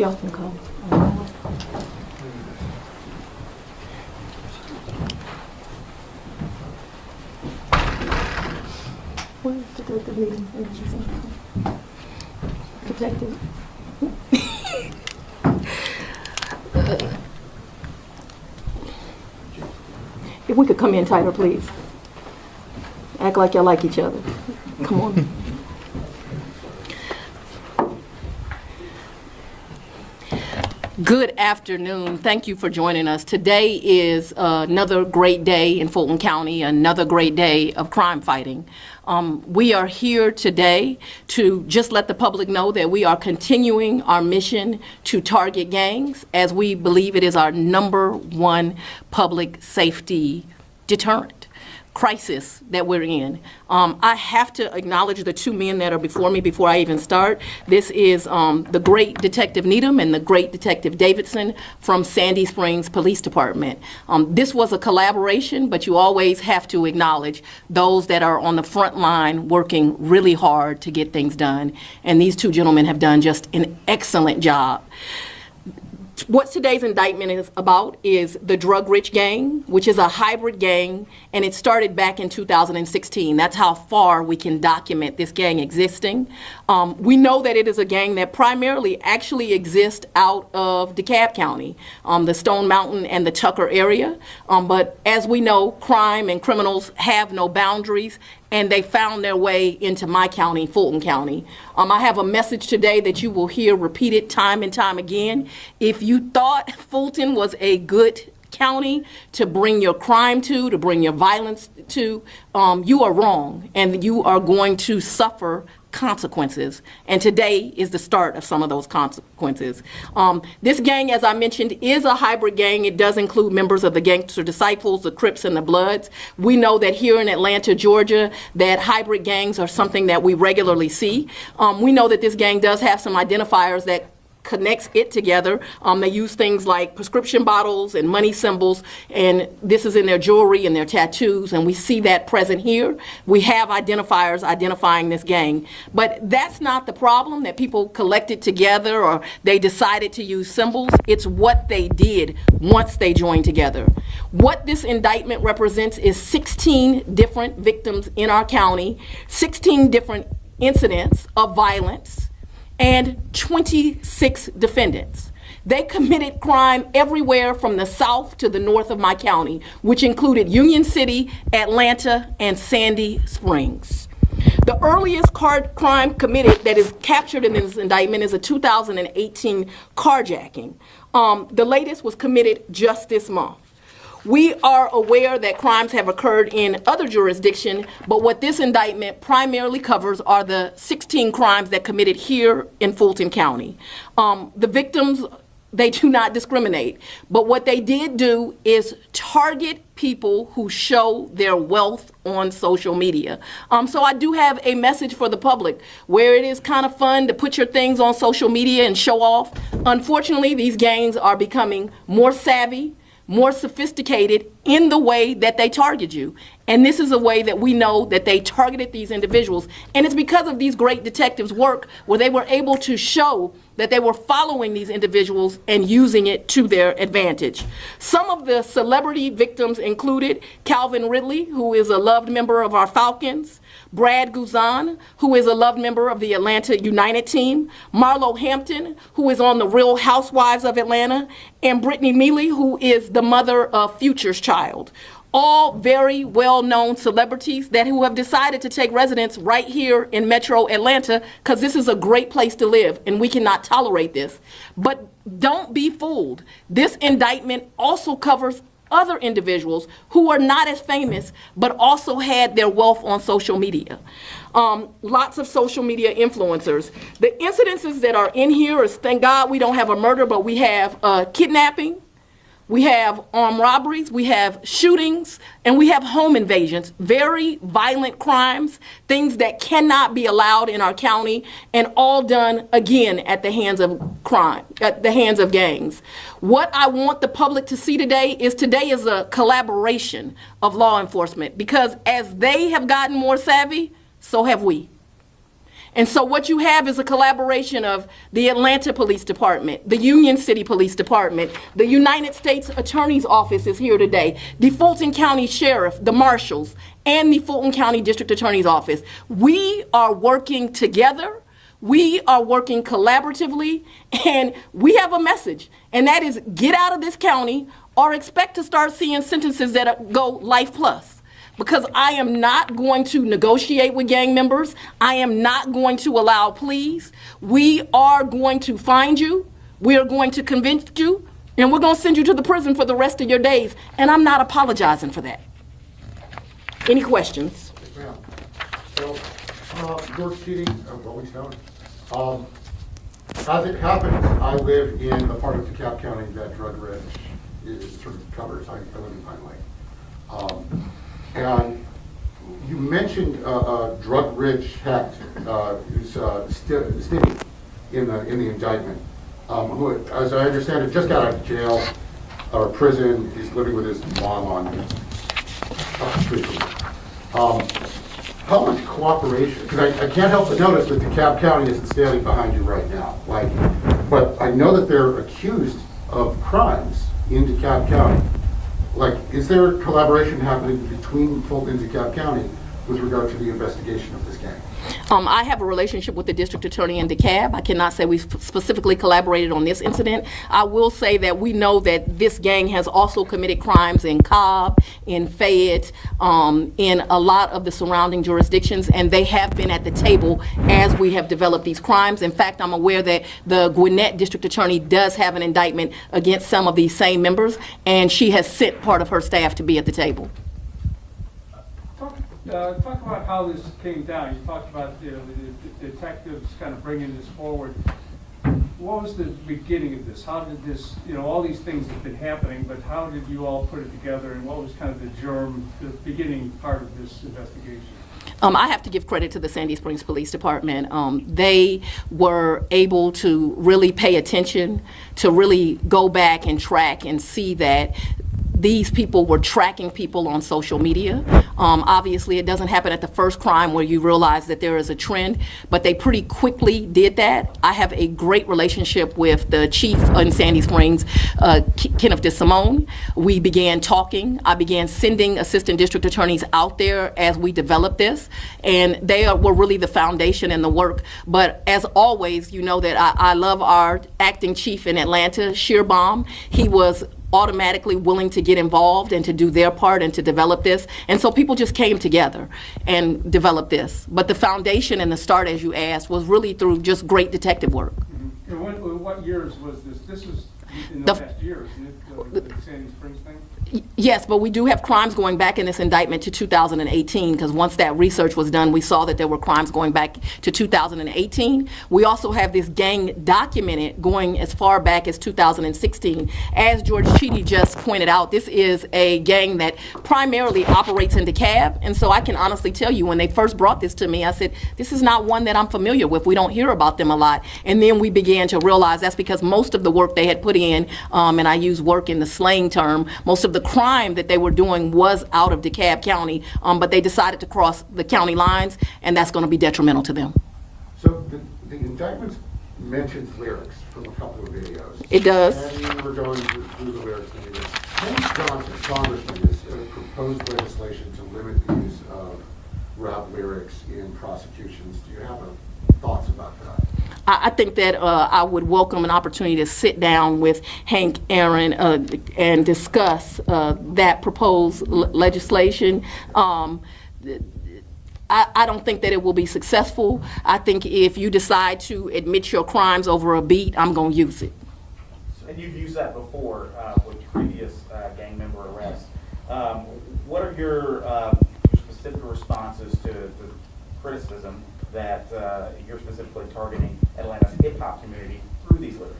Y'all can come. Where's the detective meeting? Detective. If we could come in tighter, please. Act like y'all like each other. Come on. Good afternoon. Thank you for joining us. Today is another great day in Fulton County, another great day of crime fighting. We are here today to just let the public know that we are continuing our mission to target gangs, as we believe it is our #1 public safety deterrent crisis that we're in. I have to acknowledge the two men that are before me before I even start. This is the great Detective Needham and the great Detective Davidson from Sandy Springs Police Department. This was a collaboration, but you always have to acknowledge those that are on the front line working really hard to get things done. And these two gentlemen have done just an excellent job. What today's indictment is about is the Drug Rich Gang, which is a hybrid gang, and it started back in 2016. That's how far we can document this gang existing. We know that it is a gang that primarily actually exists out of DeKalb County, the Stone Mountain and the Tucker area. But as we know, crime and criminals have no boundaries, and they found their way into my county, Fulton County. I have a message today that you will hear repeated time and time again. If you thought Fulton was a good county to bring your crime to bring your violence to, you are wrong, and you are going to suffer consequences. And today is the start of some of those consequences. This gang, as I mentioned, is a hybrid gang. It does include members of the Gangster Disciples, the Crips, and the Bloods. We know that here in Atlanta, Georgia, that hybrid gangs are something that we regularly see. We know that this gang does have some identifiers that connects it together. They use things like prescription bottles and money symbols, and this is in their jewelry and their tattoos, and we see that present here. We have identifiers identifying this gang. But that's not the problem, that people collected together or they decided to use symbols. It's what they did once they joined together. What this indictment represents is 16 different victims in our county, 16 different incidents of violence, and 26 defendants. They committed crime everywhere from the south to the north of my county, which included Union City, Atlanta, and Sandy Springs. The earliest crime committed that is captured in this indictment is a 2018 carjacking. The latest was committed just this month. We are aware that crimes have occurred in other jurisdictions, but what this indictment primarily covers are the 16 crimes that committed here in Fulton County. The victims, they do not discriminate, but what they did do is target people who show their wealth on social media. So I do have a message for the public. Where it is kind of fun to put your things on social media and show off, unfortunately, these gangs are becoming more savvy, more sophisticated in the way that they target you. And this is a way that we know that they targeted these individuals. And it's because of these great detectives' work where they were able to show that they were following these individuals and using it to their advantage. Some of the celebrity victims included Calvin Ridley, who is a loved member of our Falcons, Brad Guzan, who is a loved member of the Atlanta United team, Marlo Hampton, who is on the Real Housewives of Atlanta, and Brittany Mealy, who is the mother of Future's child. All very well-known celebrities who have decided to take residence right here in Metro Atlanta, because this is a great place to live and we cannot tolerate this. But don't be fooled. This indictment also covers other individuals who are not as famous but also had their wealth on social media. Lots of social media influencers. The incidences that are in here is, thank God we don't have a murder, but we have kidnapping, we have armed robberies, we have shootings, and we have home invasions. Very violent crimes, things that cannot be allowed in our county, and all done, again, at the hands of crime, at the hands of gangs. What I want the public to see today is a collaboration of law enforcement, because as they have gotten more savvy, so have we. And so what you have is a collaboration of the Atlanta Police Department, the Union City Police Department, the United States Attorney's Office is here today, the Fulton County Sheriff, the Marshals, and the Fulton County District Attorney's Office. We are working together. We are working collaboratively, and we have a message, and that is get out of this county or expect to start seeing sentences that go life plus. Because I am not going to negotiate with gang members. I am not going to allow pleas. We are going to find you. We are going to convince you, and we're going to send you to the prison for the rest of your days, and I'm not apologizing for that. Any questions? Yes, ma'am. So, George Keating of Rolling Stone. As it happens, I live in the part of DeKalb County that Drug Ridge sort of covers. I live in Pine Lake. And you mentioned Drug Ridge Hecht, who's Stimmy in the indictment, who, as I understand it, just got out of jail or prison. He's living with his mom on up the street from me. How much cooperation, because I can't help but notice that DeKalb County isn't standing behind you right now. But I know that they're accused of crimes in DeKalb County. Is there collaboration happening between Fulton and DeKalb County with regard to the investigation of this gang? I have a relationship with the district attorney in DeKalb. I cannot say we specifically collaborated on this incident. I will say that we know that this gang has also committed crimes in Cobb, in Fayette, in a lot of the surrounding jurisdictions, and they have been at the table as we have developed these crimes. In fact, I'm aware that the Gwinnett district attorney does have an indictment against some of these same members, and she has sent part of her staff to be at the table. Talk about how this came down. You talked about the detectives kind of bringing this forward. What was the beginning of this? How did this, all these things have been happening, but how did you all put it together, and what was kind of the beginning part of this investigation? I have to give credit to the Sandy Springs Police Department. They were able to really pay attention, to really go back and track and see that these people were tracking people on social media. Obviously, it doesn't happen at the first crime where you realize that there is a trend, but they pretty quickly did that. I have a great relationship with the chief in Sandy Springs, Kenneth DeSimone. We began talking. I began sending assistant district attorneys out there as we developed this, and they were really the foundation and the work. But as always, you know that I love our acting chief in Atlanta, Shearbaum. He was automatically willing to get involved and to do their part and to develop this. And so people just came together and developed this. But the foundation and the start, as you asked, was really through just great detective work. Mm-hmm. And what years was this? This was in the past years, isn't it, the Sandy Springs thing? Yes, but we do have crimes going back in this indictment to 2018, because once that research was done, we saw that there were crimes going back to 2018. We also have this gang documented going as far back as 2016. As George Cheedy just pointed out, this is a gang that primarily operates in DeKalb, and so I can honestly tell you, when they first brought this to me, I said, this is not one that I'm familiar with. We don't hear about them a lot. And then we began to realize that's because most of the work they had put in, and I use work in the slang term, most of the crime that they were doing was out of DeKalb County, but they decided to cross the county lines, and that's going to be detrimental to them. So the indictment mentions lyrics from a couple of videos. It does. And you were going through the lyrics. Hank Johnson, Congressman, has proposed legislation to limit the use of rap lyrics in prosecutions. Do you have thoughts about that? I think that I would welcome an opportunity to sit down with Hank Aaron and discuss that proposed legislation. I don't think that it will be successful. I think if you decide to admit your crimes over a beat, I'm going to use it. And you've used that before with previous gang member arrests. What are your specific responses to the criticism that you're specifically targeting Atlanta's hip-hop community through these lyrics?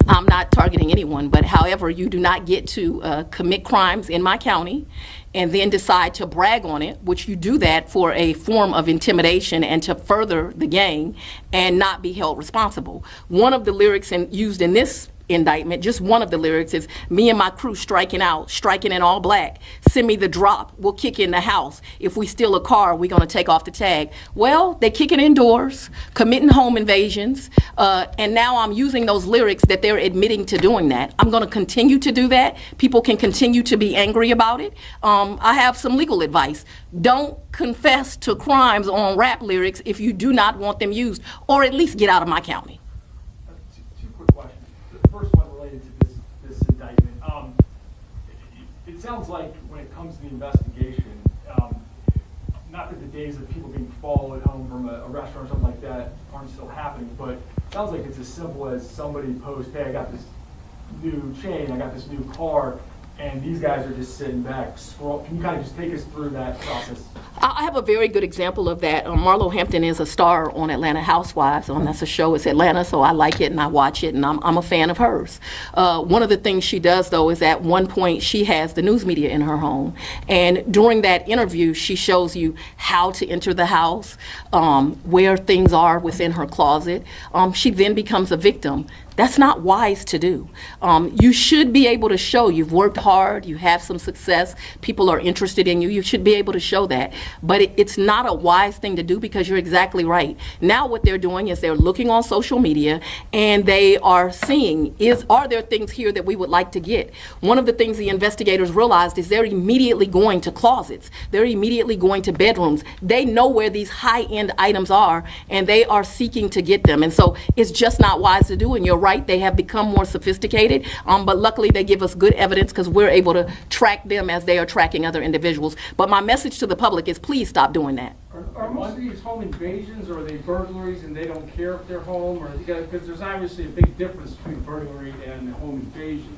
I'm not targeting anyone, but however, you do not get to commit crimes in my county and then decide to brag on it, which you do that for a form of intimidation and to further the gang and not be held responsible. One of the lyrics used in this indictment. Just one of the lyrics is, me and my crew striking out, striking in all black. Send me the drop, we'll kick in the house. If we steal a car, we're gonna take off the tag. Well, they kicking indoors, committing home invasions, and now I'm using those lyrics that they're admitting to doing that. I'm gonna continue to do that. People can continue to be angry about it. I have some legal advice. Don't confess to crimes on rap lyrics if you do not want them used, or at least get out of my county. Two quick questions. The first one related to this indictment. It sounds like when it comes to the investigation, not that the days of people being followed home from a restaurant or something like that aren't still happening, but it sounds like it's as simple as somebody posts, hey, I got this new chain, I got this new car, and these guys are just sitting back, scroll. Can you kind of just take us through that process? I have a very good example of that. Marlo Hampton is a star on Atlanta Housewives. That's a show. It's Atlanta, so I like it and I watch it, and I'm a fan of hers. One of the things she does, though, is at one point she has the news media in her home, and during that interview, she shows you how to enter the house, where things are within her closet. She then becomes a victim. That's not wise to do. You should be able to show you've worked hard, you have some success, people are interested in you. You should be able to show that. But it's not a wise thing to do, because you're exactly right. Now what they're doing is they're looking on social media and they are seeing, are there things here that we would like to get? One of the things the investigators realized is they're immediately going to closets. They're immediately going to bedrooms. They know where these high-end items are, and they are seeking to get them. And so it's just not wise to do, and you're right, they have become more sophisticated, but luckily they give us good evidence because we're able to track them as they are tracking other individuals. But my message to the public is, please stop doing that. Are most of these home invasions, or are they burglaries and they don't care if they're home? Or because there's obviously a big difference between burglary and home invasion.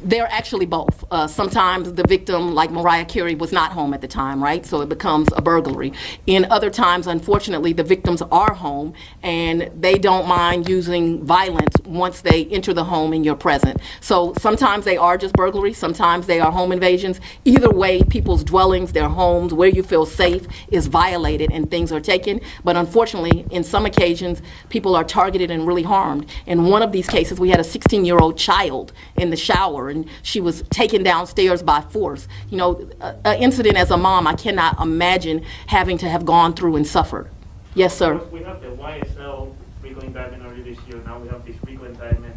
They're actually both. Sometimes the victim, like Mariah Carey, was not home at the time, right? So it becomes a burglary. In other times, unfortunately, the victims are home and they don't mind using violence once they enter the home and you're present. So sometimes they are just burglaries, sometimes they are home invasions. Either way, people's dwellings, their homes, where you feel safe is violated and things are taken. But unfortunately, in some occasions, people are targeted and really harmed. In one of these cases, we had a 16-year-old child in the shower, and she was taken downstairs by force. You know, an incident as a mom, I cannot imagine having to have gone through and suffered. Yes, sir. We have the YSL Rico indictment earlier this year. Now we have this Rico indictment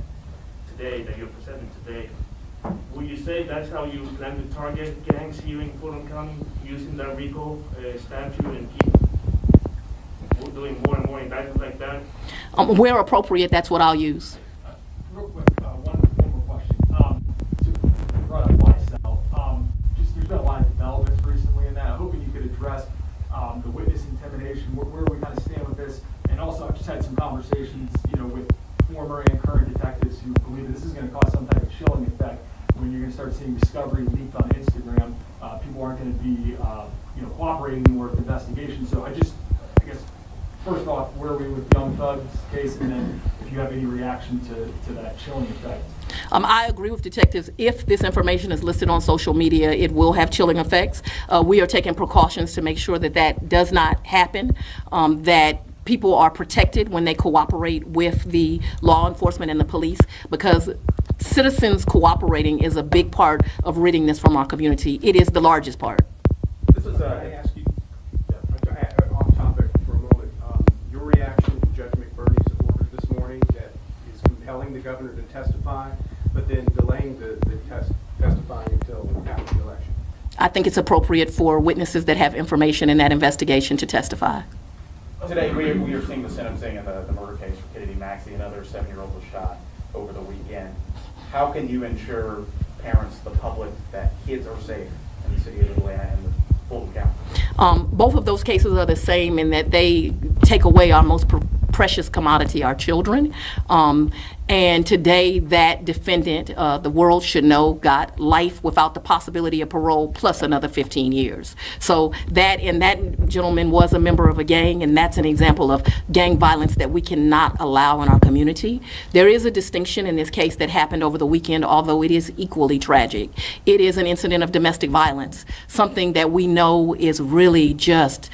today that you're presenting today. Would you say that's how you plan to target gangs here in Fulton County, using that Rico statute and keep doing more and more indictments like that? Where appropriate, that's what I'll use. Real quick, one more question. You brought up YSL. Just there's been a lot of developments recently in that. I'm hoping you could address the witness intimidation, where we kind of stand with this, and also I've just had some conversations, with former and current detectives who believe that this is going to cause some type of chilling effect when you're going to start seeing discovery leaked on Instagram. People aren't going to be, cooperating anymore with the investigation. So I guess, first off, where are we with Young Thug's case, and then if you have any reaction to that chilling effect? I agree with detectives. If this information is listed on social media, it will have chilling effects. We are taking precautions to make sure that that does not happen, that people are protected when they cooperate with the law enforcement and the police, because citizens cooperating is a big part of ridding this from our community. It is the largest part. This is I ask you, off topic for a moment, your reaction to Judge McBurney's order this morning that is compelling the governor to testify, but then delaying the testifying until after the election? I think it's appropriate for witnesses that have information in that investigation to testify. Today, we are seeing the sentencing in the murder case for Kennedy Maxey. Another 7-year-old was shot over the weekend. How can you ensure parents, the public, that kids are safe in the city of Atlanta and the Fulton County? Both of those cases are the same in that they take away our most precious commodity, our children. And today, that defendant, the world should know, got life without the possibility of parole plus another 15 years. So that gentleman was a member of a gang, and that's an example of gang violence that we cannot allow in our community. There is a distinction in this case that happened over the weekend, although it is equally tragic. It is an incident of domestic violence, something that we know is really just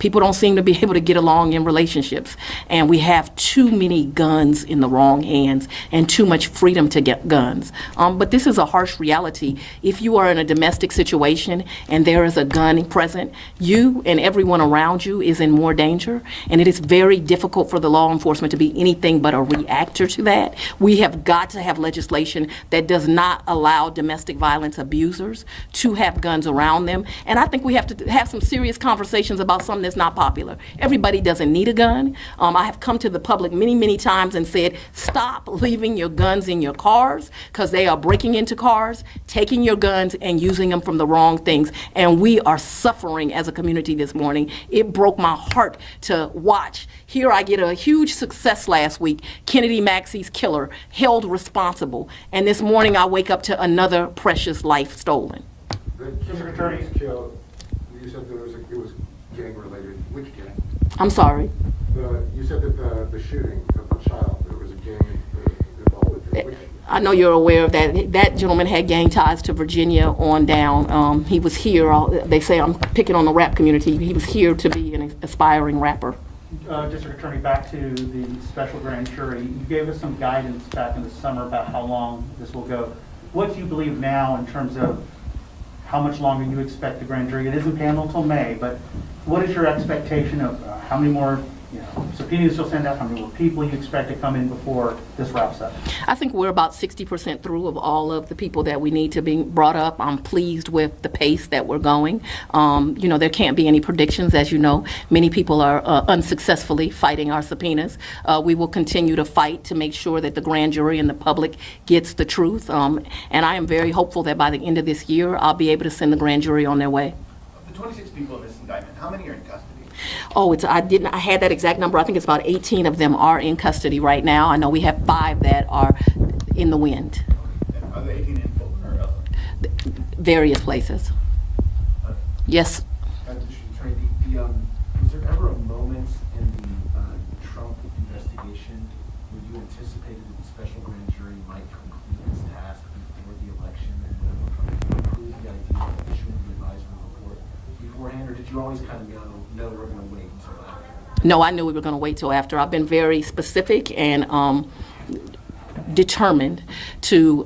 People don't seem to be able to get along in relationships. And we have too many guns in the wrong hands and too much freedom to get guns. But this is a harsh reality. If you are in a domestic situation and there is a gun present, you and everyone around you is in more danger. And it is very difficult for the law enforcement to be anything but a reactor to that. We have got to have legislation that does not allow domestic violence abusers to have guns around them. And I think we have to have some serious conversations about something that's not popular. Everybody doesn't need a gun. I have come to the public many, many times and said, stop leaving your guns in your cars, because they are breaking into cars, taking your guns and using them from the wrong things. And we are suffering as a community this morning. It broke my heart to watch. Here I get a huge success last week. Kennedy Maxey's killer held responsible. And this morning I wake up to another precious life stolen. The Kennedy was killed. You said that it was gang related. Which gang? I'm sorry. You said that the shooting of the child, there was a gang involved with it. Which? I know you're aware of that. That gentleman had gang ties to Virginia on down. He was here. They say I'm picking on the rap community. He was here to be an aspiring rapper. District Attorney, back to the special grand jury. You gave us some guidance back in the summer about how long this will go. What do you believe now in terms of how much longer you expect the grand jury? It isn't paneled till May, but what is your expectation of how many more subpoenas you'll send out, how many more people you expect to come in before this wraps up? I think we're about 60% through of all of the people that we need to be brought up. I'm pleased with the pace that we're going. There can't be any predictions, as you know. Many people are unsuccessfully fighting our subpoenas. We will continue to fight to make sure that the grand jury and the public gets the truth. And I am very hopeful that by the end of this year, I'll be able to send the grand jury on their way. Of the 26 people in this indictment, how many are in custody? Oh, I had that exact number. I think it's about 18 of them are in custody right now. I know we have 5 that are in the wind. And are the 18 in Fulton or elsewhere? Various places. Yes. Was there ever a moment in the Trump investigation where you anticipated that the special grand jury might complete its task before the election and would have approved the idea of issuing the advisory report beforehand, or did you always kind of know we're going to wait until after? No, I knew we were going to wait till after. I've been very specific and determined to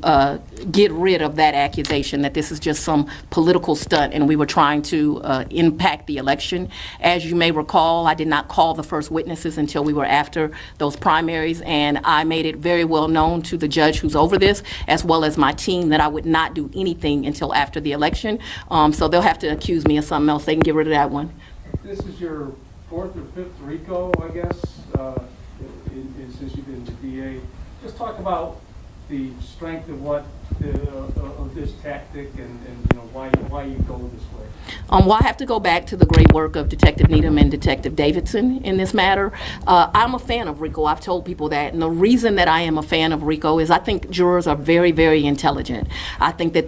get rid of that accusation that this is just some political stunt and we were trying to impact the election. As you may recall, I did not call the first witnesses until we were after those primaries, and I made it very well known to the judge who's over this, as well as my team, that I would not do anything until after the election. So they'll have to accuse me of something else. They can get rid of that one. This is your 4th or 5th Rico, I guess, since you've been the DA. Just talk about the strength of of this tactic and why you go this way. Well, I have to go back to the great work of Detective Needham and Detective Davidson in this matter. I'm a fan of Rico. I've told people that. And the reason that I am a fan of Rico is I think jurors are very, very intelligent. I think that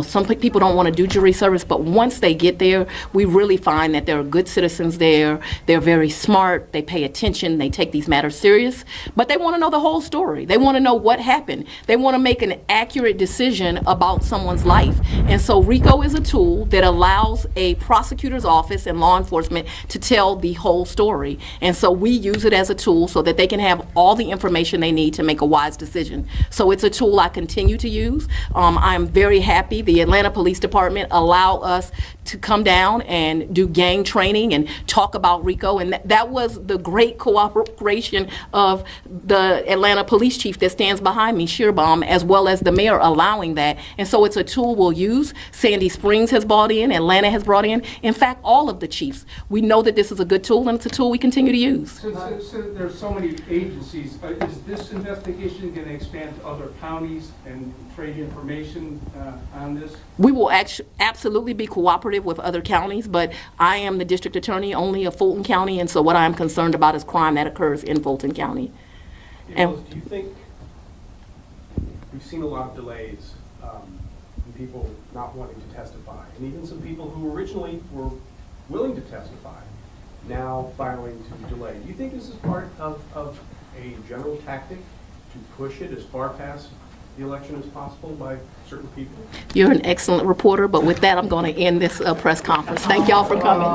some people don't want to do jury service, but once they get there, we really find that there are good citizens there. They're very smart. They pay attention. They take these matters serious. But they want to know the whole story. They want to know what happened. They want to make an accurate decision about someone's life. And so Rico is a tool that allows a prosecutor's office and law enforcement to tell the whole story. And so we use it as a tool so that they can have all the information they need to make a wise decision. So it's a tool I continue to use. I'm very happy the Atlanta Police Department allow us to come down and do gang training and talk about Rico. And that was the great cooperation of the Atlanta police chief that stands behind me, Shearbaum, as well as the mayor allowing that. And so it's a tool we'll use. Sandy Springs has brought in, Atlanta has brought in fact, all of the chiefs. We know that this is a good tool, and it's a tool we continue to use. Since there's so many agencies, is this investigation going to expand to other counties and trade information on this? We will absolutely be cooperative with other counties, but I am the district attorney only of Fulton County, and so what I'm concerned about is crime that occurs in Fulton County. Do you think, we've seen a lot of delays, and people not wanting to testify, and even some people who originally were willing to testify, now filing to delay. Do you think this is part of a general tactic to push it as far past the election is possible by certain people? You're an excellent reporter, but with that, I'm going to end this press conference. Thank y'all for coming.